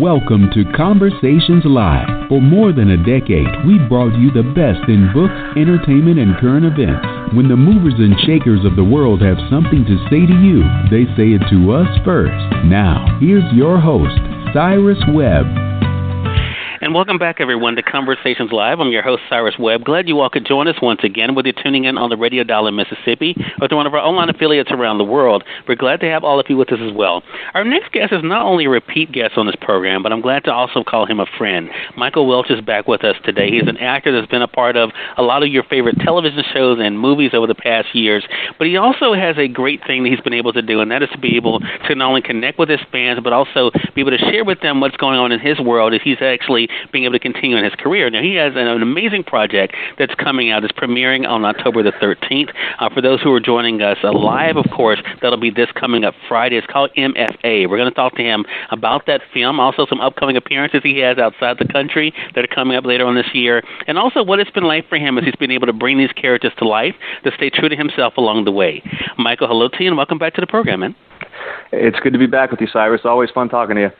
Welcome to Conversations Live. For more than a decade, we've brought you the best in books, entertainment, and current events. When the movers and shakers of the world have something to say to you, they say it to us first. Now, here's your host, Cyrus Webb. And welcome back, everyone, to Conversations Live. I'm your host, Cyrus Webb. Glad you all could join us once again, whether you're tuning in on the radio dial in Mississippi or to one of our online affiliates around the world. We're glad to have all of you with us as well. Our next guest is not only a repeat guest on this program, but I'm glad to also call him a friend. Michael Welch is back with us today. He's an actor that's been a part of a lot of your favorite television shows and movies over the past years, but he also has a great thing that he's been able to do, and that is to be able to not only connect with his fans, but also be able to share with them what's going on in his world as he's actually being able to continue in his career. Now, he has an amazing project that's coming out. It's premiering on October the 13th. For those who are joining us live, of course, that'll be this coming up Friday. It's called MFA. We're going to talk to him about that film, also some upcoming appearances he has outside the country that are coming up later on this year, and also what it's been like for him as he's been able to bring these characters to life, to stay true to himself along the way. Michael, hello to you, and welcome back to the program, man. It's good to be back with you, Cyrus. Always fun talking to you.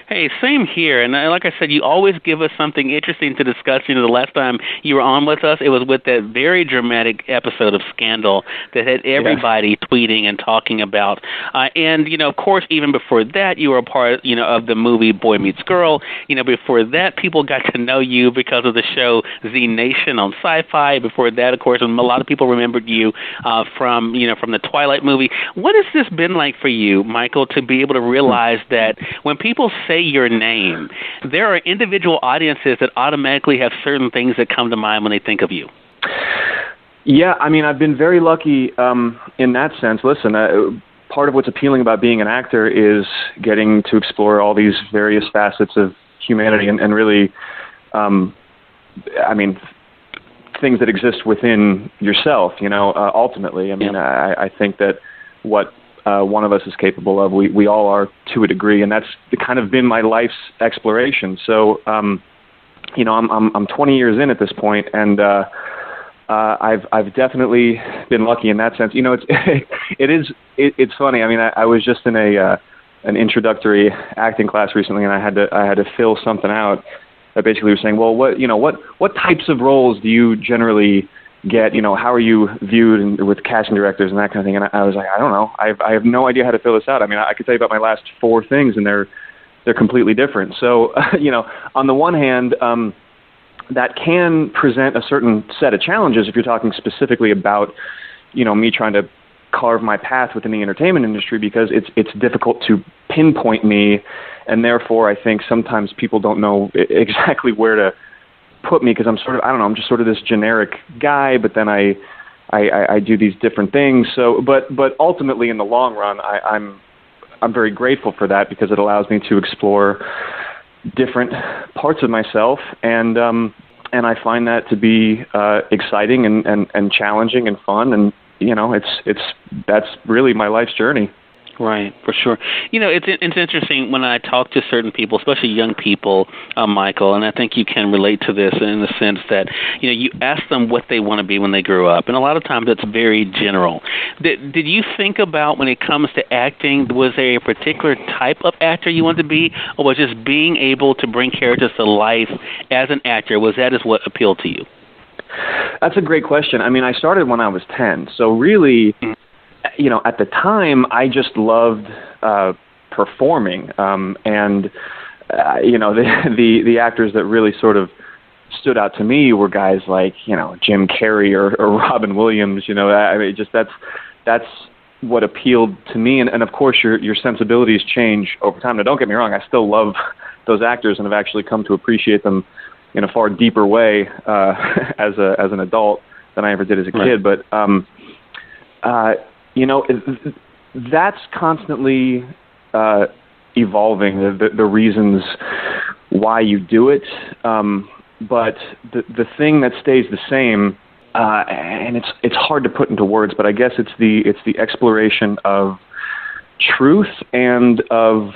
Hey, same here. And like I said, you always give us something interesting to discuss. You know, the last time you were on with us, it was with that very dramatic episode of Scandal that had everybody tweeting and talking about. And, you know, of course, even before that, you were a part, you know, of the movie Boy Meets Girl. You know, before that, people got to know you because of the show Z Nation on Sci-Fi. Before that, of course, and a lot of people remembered you from the Twilight movie. What has this been like for you, Michael, to be able to realize that when people say your name, there are individual audiences that automatically have certain things that come to mind when they think of you? Yeah, I mean, I've been very lucky in that sense. Listen, part of what's appealing about being an actor is getting to explore all these various facets of humanity and really, I mean, things that exist within yourself, you know, ultimately. I mean, I think that what one of us is capable of, we all are to a degree, and that's kind of been my life's exploration. So, you know, I'm 20 years in at this point, and I've definitely been lucky in that sense. You know, it's funny. I mean, I was just in an introductory acting class recently, and I had to fill something out that basically was saying, well, what types of roles do you generally get, you know, how are you viewed with casting directors and that kind of thing? And I was like, I don't know. I have no idea how to fill this out. I mean, I could tell you about my last 4 things, and they're completely different. So, you know, on the one hand, that can present a certain set of challenges if you're talking specifically about, you know, me trying to carve my path within the entertainment industry, because it's difficult to pinpoint me, and therefore I think sometimes people don't know exactly where to put me, because I'm sort of, I don't know, I'm just sort of this generic guy, but then I do these different things. So, but ultimately in the long run, I'm very grateful for that, because it allows me to explore different parts of myself, and I find that to be exciting and challenging and fun, and you know, that's really my life's journey. Right, for sure. You know, it's interesting when I talk to certain people, especially young people, Michael, and I think you can relate to this in the sense that, you know, you ask them what they want to be when they grow up, and a lot of times it's very general. Did you think about, when it comes to acting, was there a particular type of actor you wanted to be, or was just being able to bring characters to life as an actor, was that what appealed to you? That's a great question. I mean, I started when I was 10, so really, you know, at the time, I just loved performing, and you know, the actors that really sort of stood out to me were guys like, you know, Jim Carrey or Robin Williams. You know, I mean, just that's what appealed to me, and of course, your sensibilities change over time. Now, don't get me wrong, I still love those actors and have actually come to appreciate them in a far deeper way as an adult than I ever did as a kid. But you know, that's constantly evolving, the reasons why you do it. But the thing that stays the same, and it's hard to put into words, but I guess it's the exploration of truth and of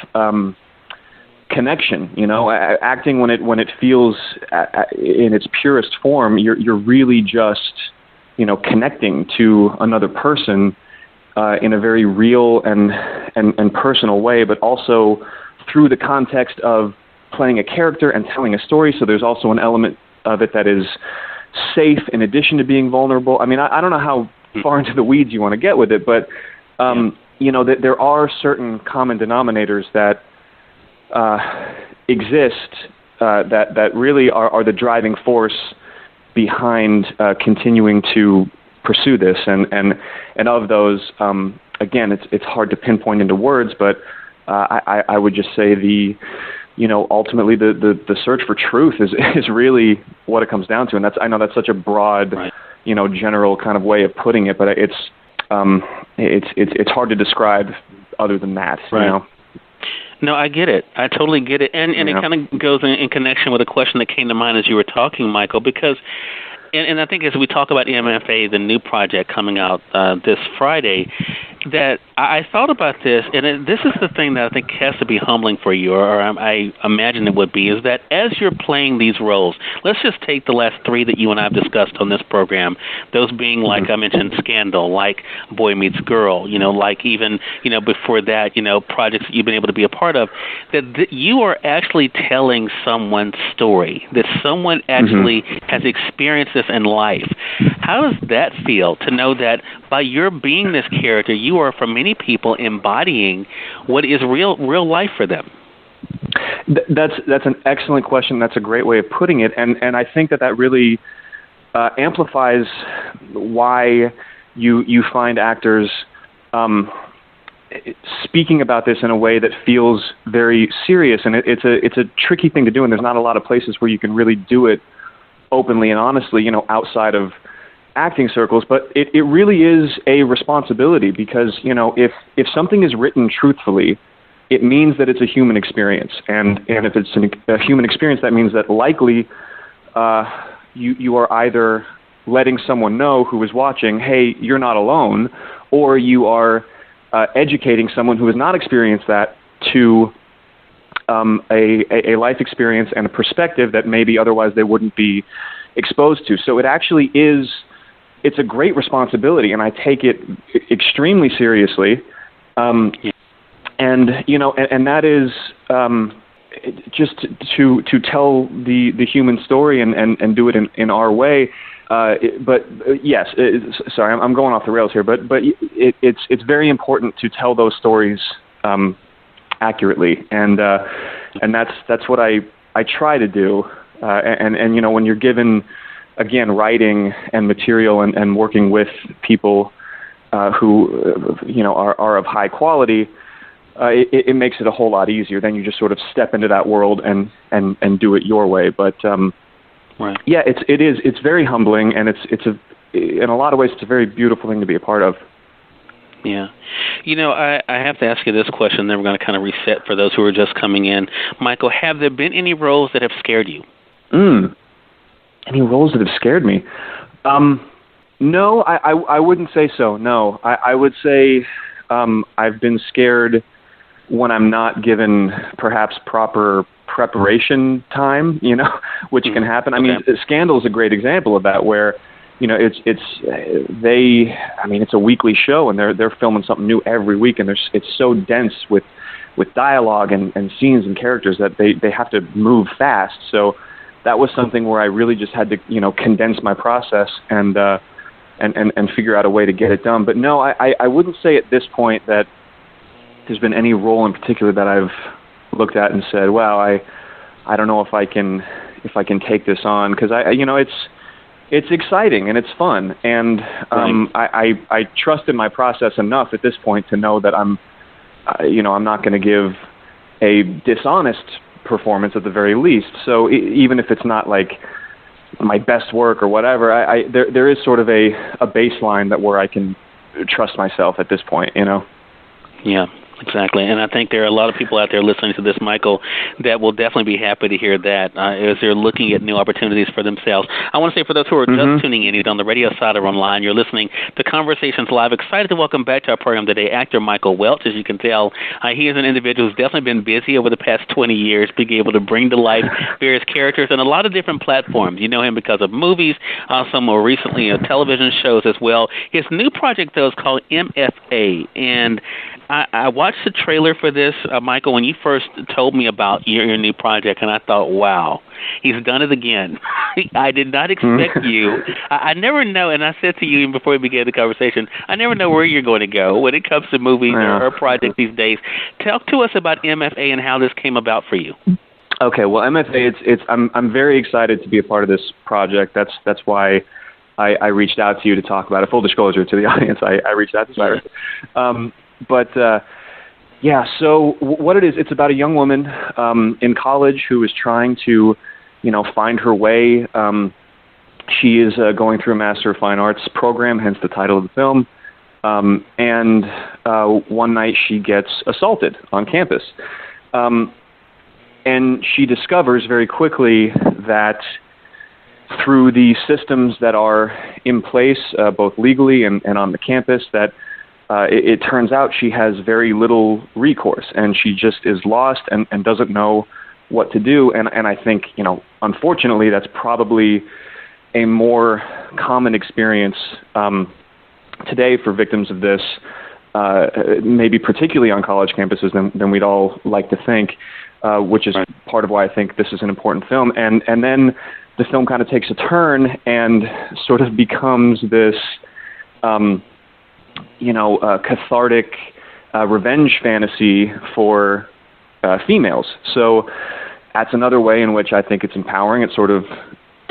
connection. You know, acting when it feels in its purest form, you're really just, you know, connecting to another person in a very real and personal way, but also through the context of playing a character and telling a story. So there's also an element of it that is safe in addition to being vulnerable. I mean, I don't know how far into the weeds you want to get with it, but there are certain common denominators that exist that really are the driving force behind continuing to pursue this. And of those, again, it's hard to pinpoint into words, but I would just say ultimately the search for truth is really what it comes down to. And I know that's such a broad, right, general kind of way of putting it, but it's hard to describe other than that, right. No, I get it. I totally get it. And it kind of goes in connection with a question that came to mind as you were talking, Michael, because, and I think as we talk about MFA, the new project coming out this Friday, that I thought about this, and this is the thing that I think has to be humbling for you, or I imagine it would be, is that as you're playing these roles, let's just take the last three that you and I have discussed on this program, those being, like I mentioned, Scandal, like Boy Meets Girl, like even, before that, projects that you've been able to be a part of, that you are actually telling someone's story, that someone actually has experienced this in life. How does that feel, to know that by your being this character, you are, for many people, embodying what is real life for them? That's an excellent question. That's a great way of putting it, and I think that really amplifies why you find actors speaking about this in a way that feels very serious, and it's a tricky thing to do, and there's not a lot of places where you can really do it openly and honestly, outside of acting circles, but it really is a responsibility, because if something is written truthfully, it means that it's a human experience, and if it's a human experience, that means that likely you are either letting someone know who is watching, hey, you're not alone, or you are educating someone who has not experienced that to a life experience and a perspective that maybe otherwise they wouldn't be exposed to. So it actually is. It's a great responsibility, and I take it extremely seriously. And that is just to tell the human story and do it in our way. But yes, sorry, I'm going off the rails here. But it's very important to tell those stories accurately, and that's what I try to do. And when you're given, again, writing and material and working with people who are of high quality, it makes it a whole lot easier. Then you just sort of step into that world and do it your way. But right. Yeah, it's very humbling, and in a lot of ways it's a very beautiful thing to be a part of. Yeah. I have to ask you this question, then we're going to kind of reset for those who are just coming in. Michael, have there been any roles that have scared you? Any roles that have scared me? No, I wouldn't say so. No, I would say I've been scared when I'm not given perhaps proper preparation time, which can happen. I mean, Scandal is a great example of that, where it's a weekly show, and they're filming something new every week, and it's so dense with dialogue and scenes and characters that they have to move fast. So that was something where I really just had to condense my process and figure out a way to get it done. But no, I wouldn't say at this point that there's been any role in particular that I've looked at and said, well, I don't know if I can take this on, because it's exciting and it's fun, and I trust in my process enough at this point to know that I'm not going to give a dishonest performance at the very least. So even if it's not like my best work or whatever, there is sort of a baseline that where I can trust myself at this point. Yeah. Exactly, and I think there are a lot of people out there listening to this, Michael, that will definitely be happy to hear that as they're looking at new opportunities for themselves. I want to say for those who are just tuning in, either on the radio side or online, you're listening to Conversations Live. Excited to welcome back to our program today actor Michael Welch. As you can tell, he is an individual who's definitely been busy over the past 20 years, being able to bring to life various characters on a lot of different platforms. You know him because of movies, some more recently television shows as well. His new project, though, is called MFA, and I watched the trailer for this, Michael, when you first told me about your new project, and I thought, wow, he's done it again. I did not expect you. I never know, and I said to you even before we began the conversation, I never know where you're going to go when it comes to movies or projects these days. Talk to us about MFA and how this came about for you. Okay, well, MFA, I'm very excited to be a part of this project. That's why I reached out to you to talk about it. Full disclosure to the audience, I reached out to Cyrus. So what it is, it's about a young woman in college who is trying to, find her way. She is going through a Master of Fine Arts program, hence the title of the film. And one night she gets assaulted on campus. And she discovers very quickly that through the systems that are in place, both legally and on the campus, that it turns out she has very little recourse, and she just is lost and doesn't know what to do. And I think, unfortunately, that's probably a more common experience today for victims of this, maybe particularly on college campuses than we'd all like to think, which is part of why I think this is an important film. And then the film kind of takes a turn and sort of becomes this, cathartic revenge fantasy for females. So that's another way in which I think it's empowering. It sort of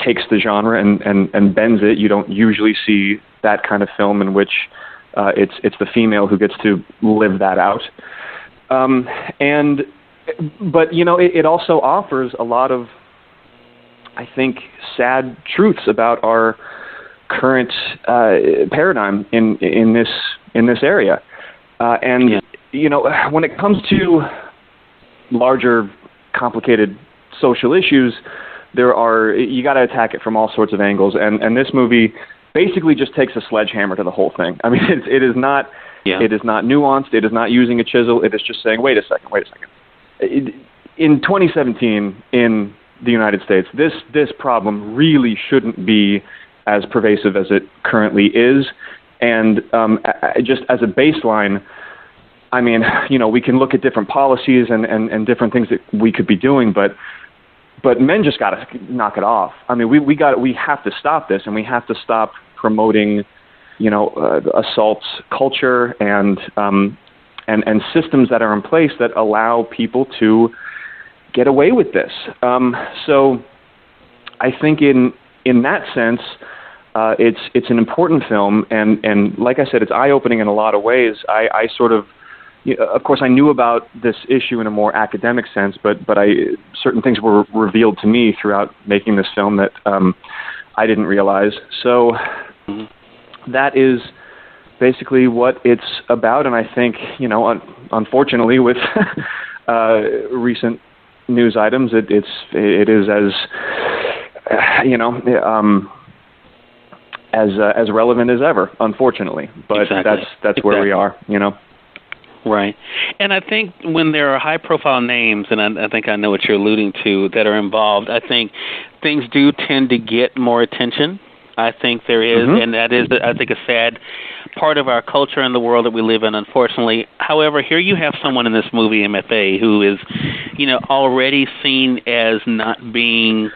takes the genre and bends it. You don't usually see that kind of film in which it's the female who gets to live that out. But it also offers a lot of, I think, sad truths about our current paradigm in this area. When it comes to larger, complicated social issues, you got to attack it from all sorts of angles. And this movie basically just takes a sledgehammer to the whole thing. I mean, it is not nuanced. It is not using a chisel. It is just saying, wait a second. In 2017, in the United States, this problem really shouldn't be as pervasive as it currently is. And just as a baseline, I mean, we can look at different policies and different things that we could be doing, but men just got to knock it off. I mean, we have to stop this, and we have to stop promoting, assault culture and systems that are in place that allow people to get away with this. So I think in that sense, it's an important film, and like I said, it's eye-opening in a lot of ways. I sort of, of course, I knew about this issue in a more academic sense, but certain things were revealed to me throughout making this film that I didn't realize. So that is basically what it's about, and I think, unfortunately, with recent news items, it is as relevant as ever, unfortunately. But exactly. That's where we are, Right. And I think when there are high-profile names, and I think I know what you're alluding to, that are involved, I think things do tend to get more attention. I think there is, and that is, I think, a sad part of our culture and the world that we live in, unfortunately. However, here you have someone in this movie, MFA, who is, already seen as not being,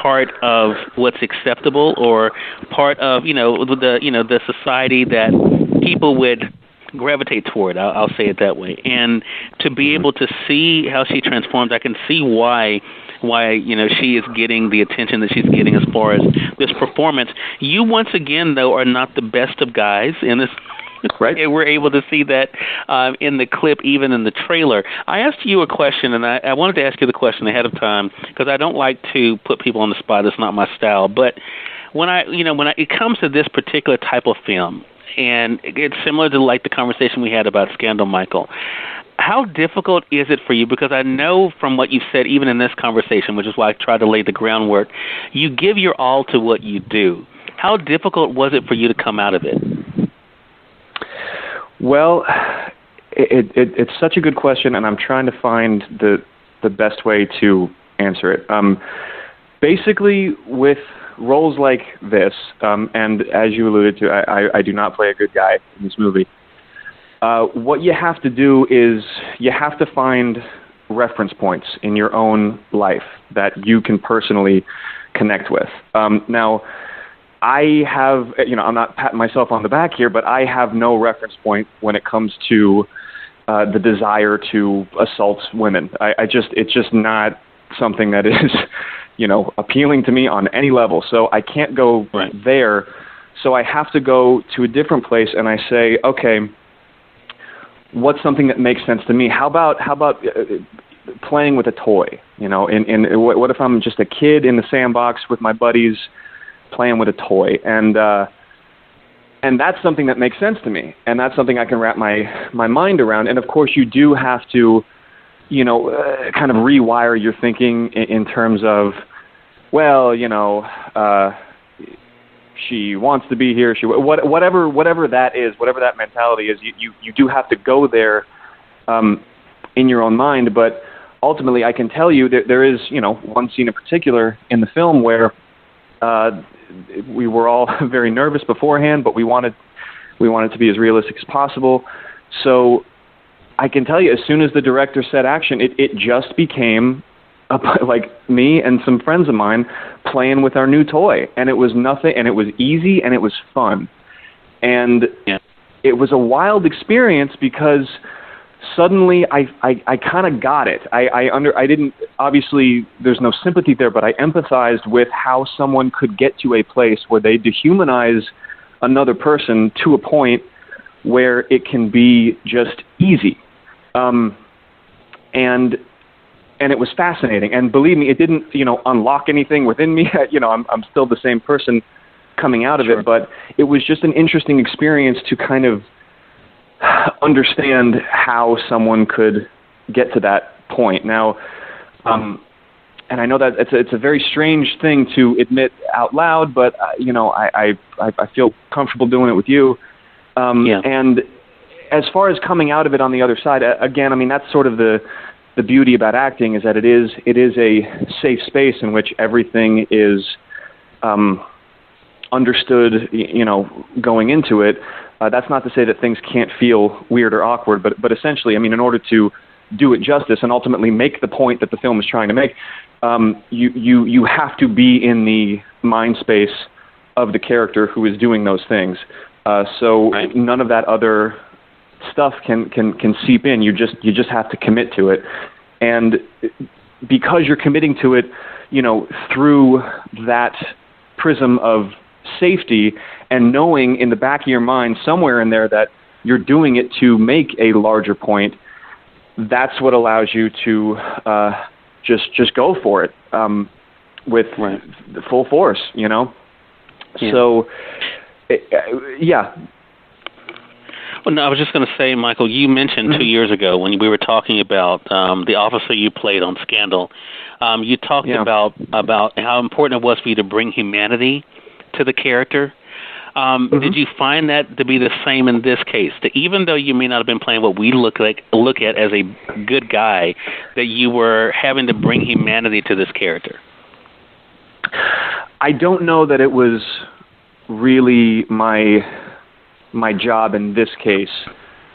part of what's acceptable or part of, the society that people would gravitate toward. I'll say it that way. And to be able to see how she transforms, I can see why she is getting the attention that she's getting as far as this performance. You, once again, though, are not the best of guys in this. Right. And we're able to see that in the clip, even in the trailer. I asked you a question, and I wanted to ask you the question ahead of time because I don't like to put people on the spot. It's not my style. But when it comes to this particular type of film, and it's similar to like the conversation we had about Scandal, Michael, how difficult is it for you? Because I know from what you've said, even in this conversation, which is why I tried to lay the groundwork, you give your all to what you do. How difficult was it for you to come out of it? Well, it's such a good question, and I'm trying to find the best way to answer it. Basically, with roles like this, and as you alluded to, I do not play a good guy in this movie. What you have to do is you have to find reference points in your own life that you can personally connect with. Now, I have, I'm not patting myself on the back here, but I have no reference point when it comes to the desire to assault women. It's just not something that is, appealing to me on any level. So I can't go there. So I have to go to a different place, and I say, okay, what's something that makes sense to me? How about playing with a toy? What if I'm just a kid in the sandbox with my buddies playing with a toy? And that's something that makes sense to me, and that's something I can wrap my mind around. And of course, you do have to, kind of rewire your thinking in terms of, well, she wants to be here. Whatever that is, whatever that mentality is, you do have to go there in your own mind. But ultimately, I can tell you that there is, one scene in particular in the film where we were all very nervous beforehand, but we wanted to be as realistic as possible. So I can tell you, as soon as the director said action, it just became like me and some friends of mine playing with our new toy, and it was nothing, and it was easy, and it was fun, and it was a wild experience because suddenly I kind of got it. I didn't, obviously there's no sympathy there, but I empathized with how someone could get to a place where they dehumanize another person to a point where it can be just easy. And it was fascinating. And believe me, it didn't, unlock anything within me. I'm still the same person coming out of it, but it was just an interesting experience to kind of understand how someone could get to that point. Now, and I know that it's a very strange thing to admit out loud, but I feel comfortable doing it with you. And as far as coming out of it on the other side, again, I mean, that's sort of the beauty about acting, is that it is a safe space in which everything is understood, going into it. That's not to say that things can't feel weird or awkward, but essentially, I mean, in order to do it justice and ultimately make the point that the film is trying to make, you have to be in the mind space of the character who is doing those things. So none of that other stuff can seep in. You just have to commit to it, and because you're committing to it, through that prism of safety, and knowing in the back of your mind somewhere in there that you're doing it to make a larger point, that's what allows you to just go for it with the full force. So yeah. Well, no, I was just going to say, Michael, you mentioned 2 years ago when we were talking about the officer you played on Scandal, you talked about how important it was for you to bring humanity to the character. Did you find that to be the same in this case? That even though you may not have been playing what we look at as a good guy, that you were having to bring humanity to this character? I don't know that it was really my job in this case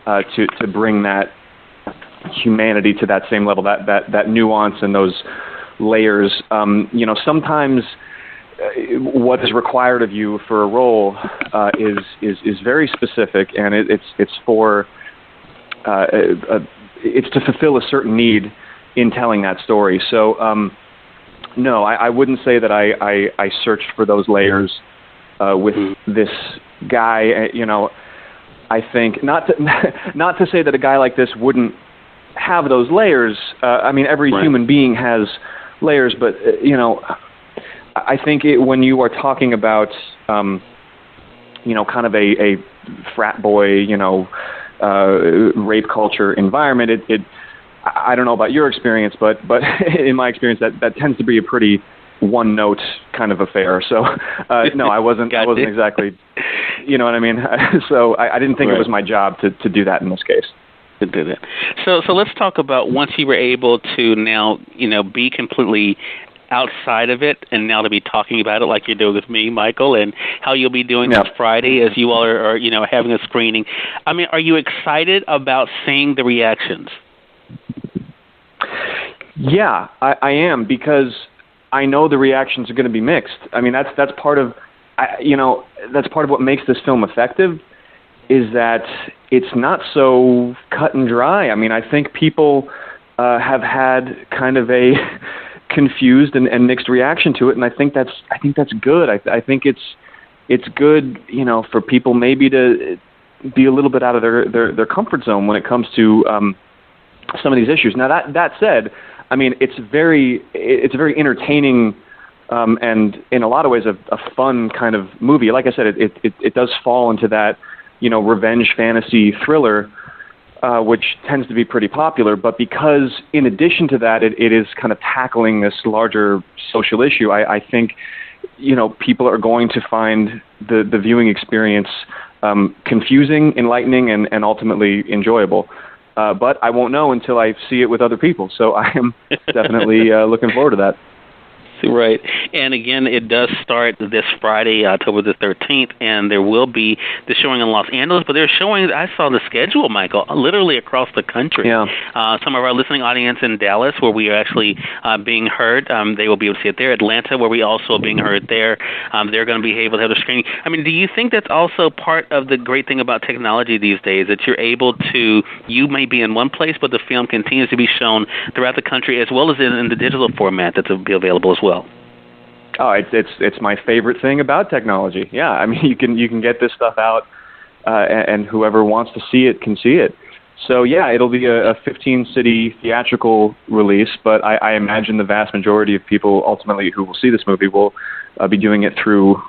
to bring that humanity to that same level, that nuance and those layers. Sometimes what is required of you for a role is very specific, and it's for it's to fulfill a certain need in telling that story. So no, I wouldn't say that I searched for those layers with this guy. I think not to say that a guy like this wouldn't have those layers. I mean, every human being has layers, but I think when you are talking about kind of a frat boy, rape culture environment, it I don't know about your experience, but in my experience, that tends to be a pretty one-note kind of affair. So no, I wasn't exactly, you know what I mean? So I didn't think it was my job to do that in this case. To do that. So let's talk about once you were able to now, be completely outside of it, and now to be talking about it like you're doing with me, Michael, and how you'll be doing this Friday as you all are having a screening. I mean, are you excited about seeing the reactions? Yeah, I am, because I know the reactions are going to be mixed. I mean, that's part of, that's part of what makes this film effective, is that it's not so cut and dry. I mean, I think people have had kind of a confused and mixed reaction to it, and I think that's good. I think it's good, for people maybe to be a little bit out of their comfort zone when it comes to some of these issues. Now that said, I mean, it's a very entertaining and in a lot of ways a fun kind of movie. Like I said, it does fall into that revenge fantasy thriller, which tends to be pretty popular. But because in addition to that, it is kind of tackling this larger social issue, I think people are going to find the viewing experience confusing, enlightening, and ultimately enjoyable. But I won't know until I see it with other people. So I am definitely looking forward to that. Right. And again, it does start this Friday, October the 13th, and there will be the showing in Los Angeles, but they're showing, I saw the schedule, Michael, literally across the country. Yeah. Some of our listening audience in Dallas, where we are actually being heard, they will be able to see it there. Atlanta, where we also are being heard there, they're going to be able to have a screening. I mean, do you think that's also part of the great thing about technology these days, that you're able to, you may be in one place, but the film continues to be shown throughout the country, as well as in the digital format that's available as well? Oh, it's my favorite thing about technology. Yeah, I mean, you can get this stuff out, and whoever wants to see it can see it. So yeah, it'll be a 15-city theatrical release, but I imagine the vast majority of people ultimately who will see this movie will be doing it through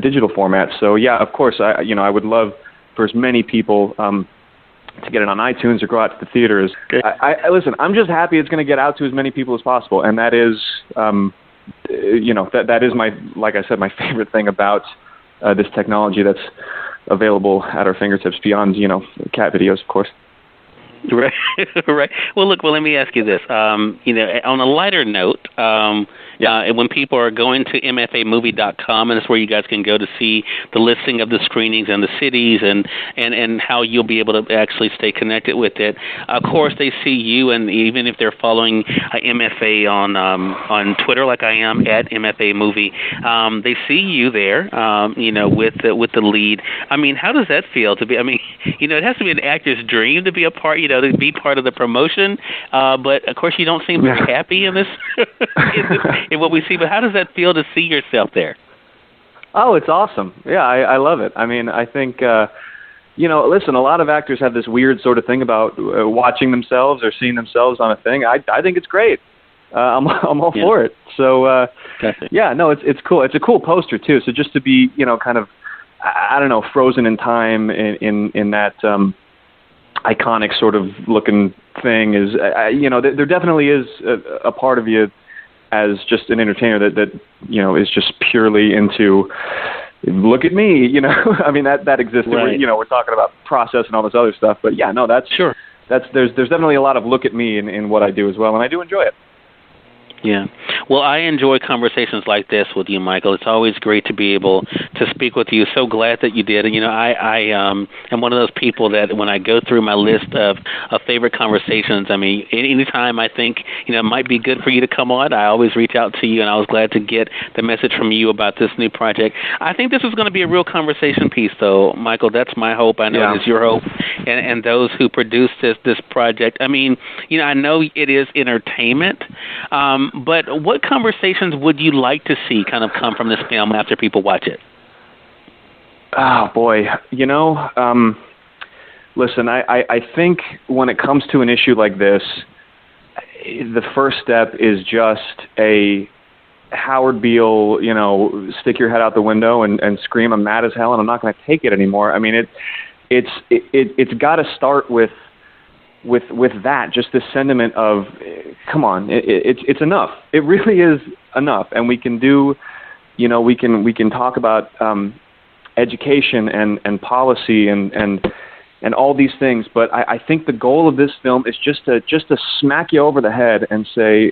digital format. So yeah, of course, I would love for as many people to get it on iTunes or go out to the theaters. Okay. I listen, I'm just happy it's going to get out to as many people as possible, and that is. That is like I said, my favorite thing about this technology that's available at our fingertips beyond, cat videos, of course. Right, right. Well, look. Well, let me ask you this. On a lighter note, when people are going to mfamovie.com, and it's where you guys can go to see the listing of the screenings and the cities and how you'll be able to actually stay connected with it. Of course, they see you, and even if they're following MFA on Twitter, like I am at MFA Movie, they see you there, with the lead. I mean, how does that feel to be? I mean, it has to be an actor's dream to be a part, to be part of the promotion. But of course, you don't seem very happy in this. In what we see, but how does that feel to see yourself there? Oh, it's awesome. Yeah, I love it. I mean, I think, listen, a lot of actors have this weird sort of thing about watching themselves or seeing themselves on a thing. I think it's great. I'm all for it. So, it's cool. It's a cool poster too. So just to be, kind of, I don't know, frozen in time in that iconic sort of looking thing is, there definitely is a part of you as just an entertainer that is just purely into, look at me, I mean, that exists. Right. We're talking about process and all this other stuff, but yeah, no, that's sure. There's definitely a lot of look at me in what I do as well, and I do enjoy it. Yeah. Well, I enjoy conversations like this with you, Michael. It's always great to be able to speak with you. So glad that you did. And, I am one of those people that when I go through my list of favorite conversations, I mean, anytime I think, it might be good for you to come on, I always reach out to you, and I was glad to get the message from you about this new project. I think this is going to be a real conversation piece, though, Michael. That's my hope. I know it is your hope, and those who produced this project. I mean, I know it is entertainment, but what conversations would you like to see kind of come from this film after people watch it? Oh, boy. Listen, I think when it comes to an issue like this, the first step is just a Howard Beale, stick your head out the window and scream, I'm mad as hell and I'm not going to take it anymore. I mean, it's got to start with that, just this sentiment of, come on, it's enough. It really is enough. And we can do, we can talk about education and policy and all these things. But I think the goal of this film is just to smack you over the head and say,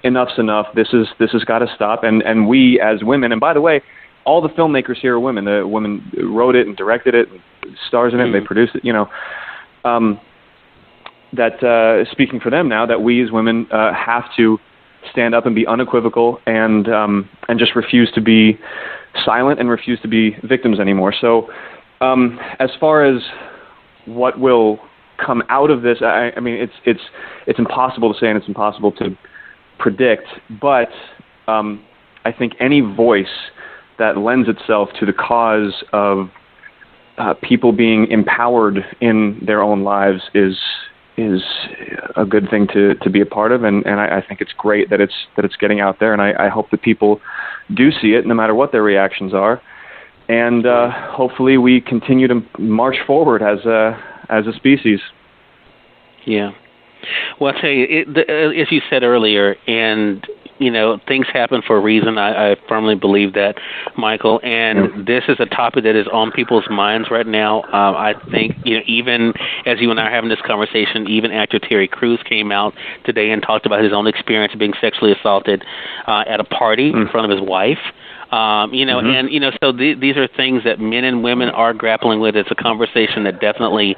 enough's enough. This has got to stop. And we as women, and by the way, all the filmmakers here are women. The women wrote it and directed it, and stars in it, and they produced it. That speaking for them now, that we as women have to stand up and be unequivocal and just refuse to be silent and refuse to be victims anymore. So as far as what will come out of this, I mean, it's impossible to say and it's impossible to predict, but I think any voice that lends itself to the cause of people being empowered in their own lives is a good thing to be a part of, and I think it's great that it's getting out there, and I hope that people do see it, no matter what their reactions are, and hopefully we continue to march forward as a species. Yeah. Well, I'll tell you, as you said earlier, and things happen for a reason. I firmly believe that, Michael. And this is a topic that is on people's minds right now. I think, even as you and I are having this conversation, even actor Terry Crews came out today and talked about his own experience of being sexually assaulted at a party in front of his wife. So these are things that men and women are grappling with. It's a conversation that definitely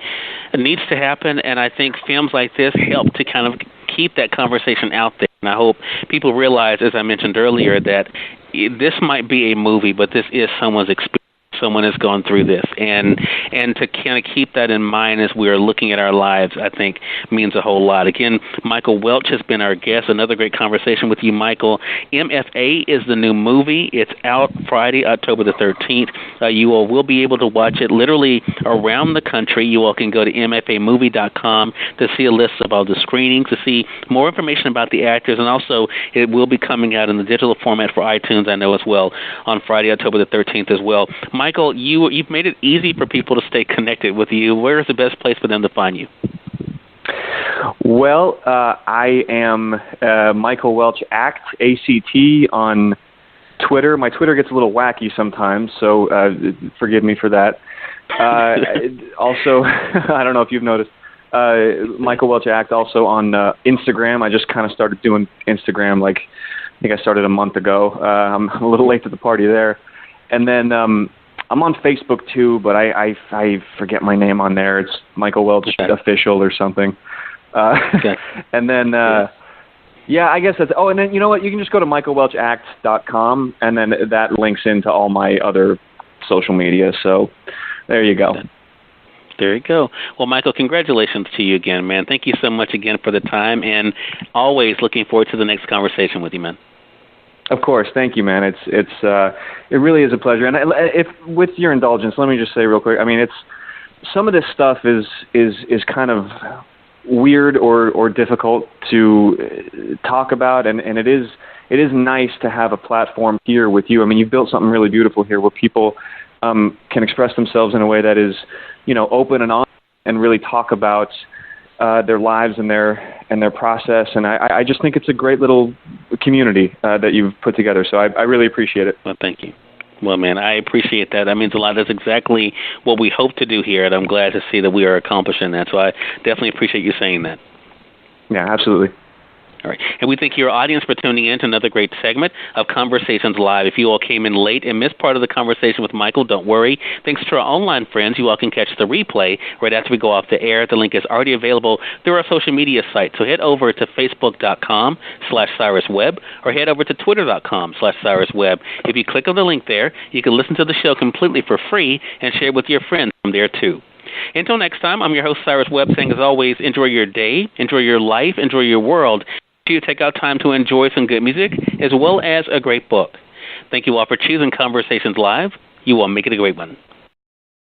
needs to happen, and I think films like this help to kind of keep that conversation out there. And I hope people realize, as I mentioned earlier, that this might be a movie, but this is someone's experience. Someone has gone through this, and to kind of keep that in mind as we are looking at our lives, I think means a whole lot. Again, Michael Welch has been our guest. Another great conversation with you, Michael. MFA is the new movie. It's out Friday, October the 13th. You all will be able to watch it literally around the country. You all can go to mfamovie.com to see a list of all the screenings, to see more information about the actors, and also it will be coming out in the digital format for iTunes, I know, as well, on Friday, October the 13th as well. Michael, you've made it easy for people to stay connected with you. Where is the best place for them to find you? Well, I am Michael Welch Act, ACT, on Twitter. My Twitter gets a little wacky sometimes, so forgive me for that. Also, I don't know if you've noticed, Michael Welch Act also on Instagram. I just kind of started doing Instagram, I think I started a month ago. I'm a little late to the party there. And then I'm on Facebook too, but I forget my name on there. It's Michael Welch Official or something. Okay. And then, I guess that's. Oh, and then you know what? You can just go to michaelwelchact.com, and then that links into all my other social media. So there you go. There you go. Well, Michael, congratulations to you again, man. Thank you so much again for the time, and always looking forward to the next conversation with you, man. Of course, thank you, man. It really is a pleasure. And if with your indulgence, let me just say real quick. I mean, some of this stuff is kind of weird or difficult to talk about, and it is nice to have a platform here with you. I mean, you've built something really beautiful here where people can express themselves in a way that is, open and honest, and really talk about their lives and their process, and I just think it's a great little community that you've put together. So I really appreciate it. Well, thank you. Well, man, I appreciate that. That means a lot. That's exactly what we hope to do here, and I'm glad to see that we are accomplishing that. So I definitely appreciate you saying that. Yeah, absolutely. All right. And we thank your audience for tuning in to another great segment of Conversations Live. If you all came in late and missed part of the conversation with Michael, don't worry. Thanks to our online friends, you all can catch the replay right after we go off the air. The link is already available through our social media site. So head over to facebook.com/Cyrus Webb or head over to twitter.com/Cyrus Webb. If you click on the link there, you can listen to the show completely for free and share with your friends from there too. Until next time, I'm your host, Cyrus Webb, saying as always, enjoy your day, enjoy your life, enjoy your world. You take out time to enjoy some good music as well as a great book. Thank you all for choosing Conversations Live. You all make it a great one.